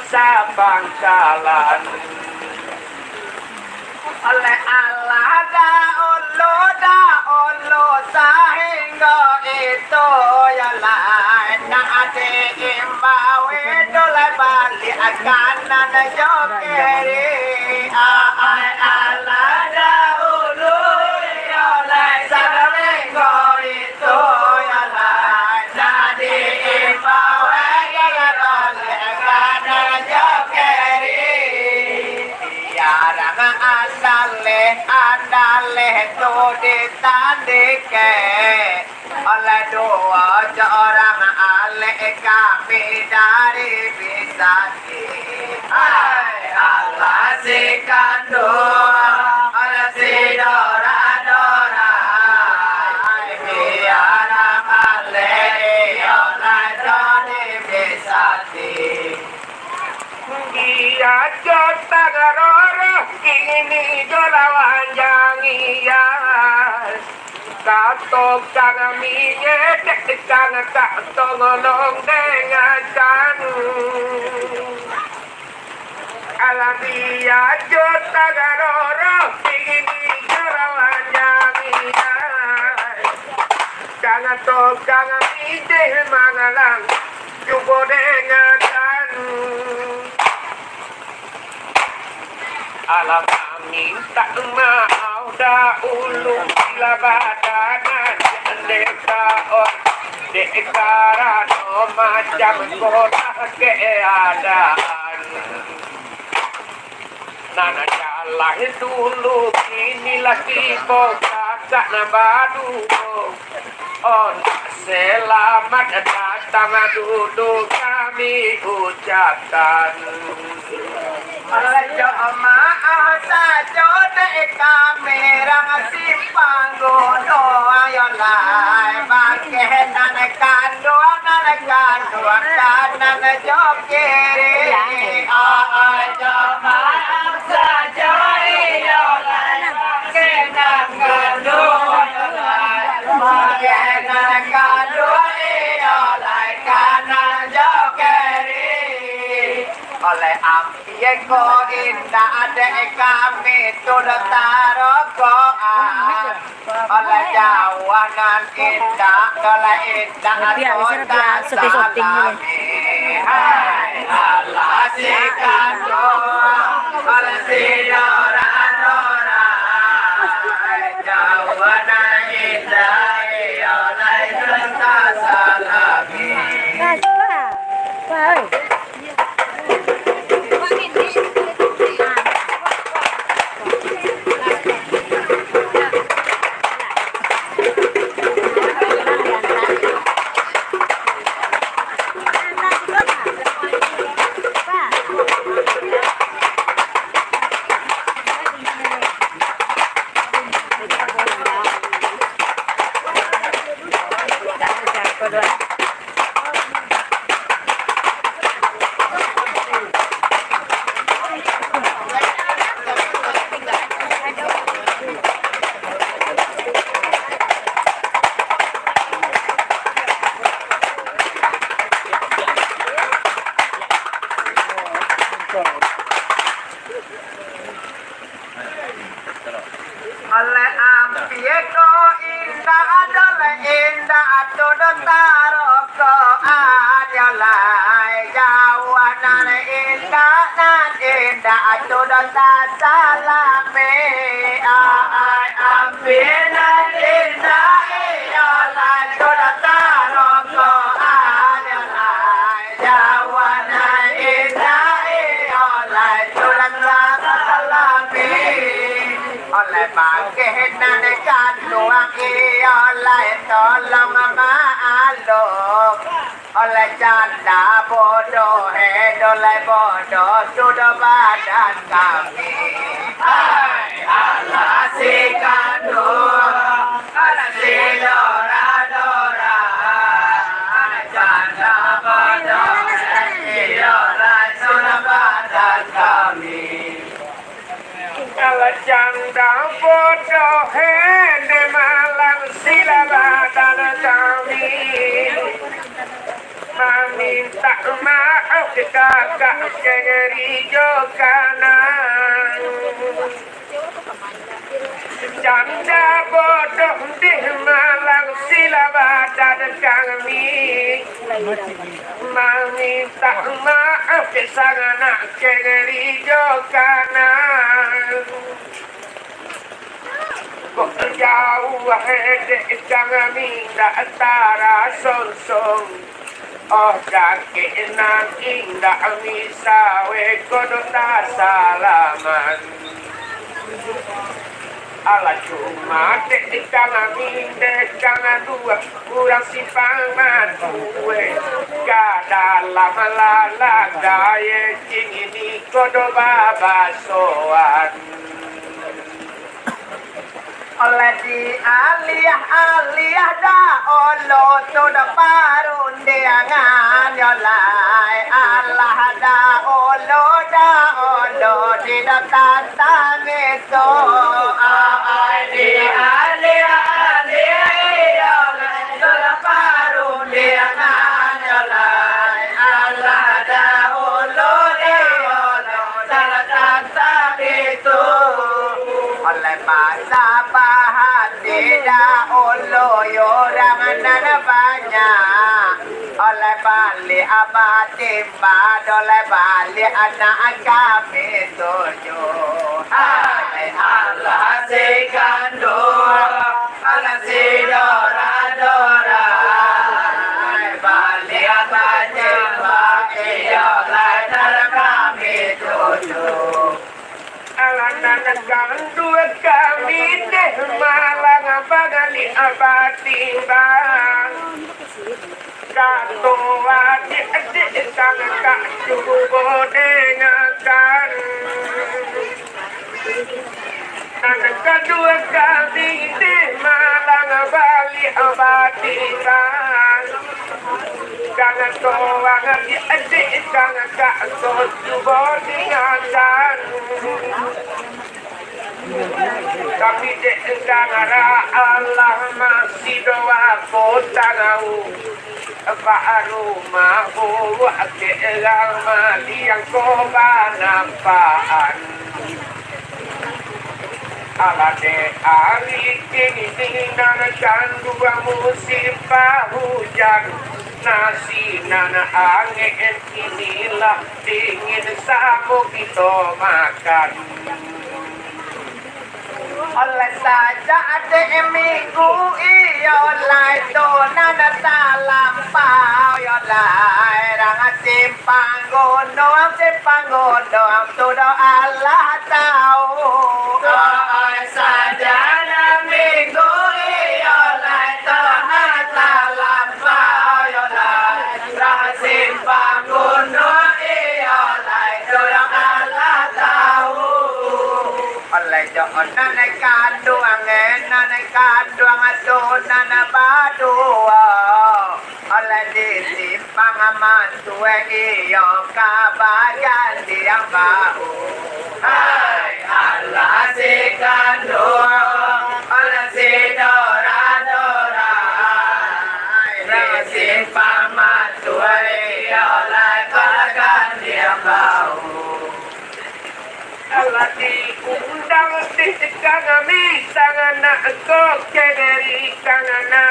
dosa bangkalan oleh Allah ulu sehingga itu ya lain ada imbawe dolai balik kanan jokeri Allah ulu ya lain sehingga itu ya lain ada imbawe dolai balik kanan jokeri tiada andale tu ditandike oleh dua orang ale kami dari bisati hai Allah si kandung oleh si dora biar ale oleh dari bisati dia jota garoro ini dolawan jangia katok kang minye kang katok ngolong dengan kanu ala dia jota garoro ini dolawan jangia kang katok kang minye mangalang juga dengan kanu alam minta mau dahulu bila badanan dekaon dekaran macam kota keadaan nana jalan dulu kini lagi kota nak badu on selamat datang duduk kami ucapkan jamaah saja dek kamera simpang gono ayo lai pakai nana kanduan kanan jokiri jamaah saja iyo lai pakai nana kanduan pakai nana kanduan iyo lai kanan jokiri oleh ko indah ada kami sudah tarokoan oleh jawanan indah oleh indah sudah salami hai Allah si kandung oleh si dora jawanan indah oleh sudah salami oleh ampieko indah adalah indah atau taroko adalah jawanan indah nan indah atau salame ampinan indah ialah taroko adalah jawanan indah ialah salame oleh bagian kandung oleh tolong maklum oleh canda bodoh oleh bodoh sudah badan kami hai Allah si kandung oleh si dora canda bodoh oleh sudah badan kami kalau canda bodoh de malang sila badan kami Meminta maaf ke kakak kengeri kanan. Janda bodoh di Malang silabadan kami. Meminta maaf ke sang anak kengeri kanan. Kok jauh hedek kami tak tara sonsong. Oh kakek nang indah misawe kodo tak salaman. Ala cuma dek kami dek dua kurang simpang matue. Kada lama lala gaya ini kodo babasoan. Oleh di aliyah da olo to da parun deangan yolai Allah da olo di da tantang itu di aliyah yolai to da parun deangan yolai Allah da olo da tantang itu oleh masa tidak olo orang nana banyak oleh balik abah timba oleh balik anak kami tujuh hai Allah si kandung Allah si dora balik abah timba oleh nana kami tujuh anak dua kami deh malang bagali abatimbang katoa adik sang kak cukup dengarkan anak kedua kami deh malang bali abatimbang jangan toa adik sang kak cukup dengarkan tapi dengar Allah masih doa kota ngau baru mahu keelang mali yang koba nampaan ala de ali kini dinanakan dua musim hujan nasi nana angin inilah dingin samu kita makan oleh saja ada minggu iyo lai to nana salam pau yo lai rangat simpang gondong tu do Allah tahu oleh saja ada minggu iyo lai to nana salam pau yo lai rangat simpang gondong iyo lai tu do Allah tahu oleh jangan nana kandung nana kandung atu nana badua oleh di simpang aman tuwe iyo kabagan dia bau hai Allah si kandung oleh si dora di simpang aman tuwe iyo oleh kabagan dia bau Allah diundang di kami sangan nak kok dari kanana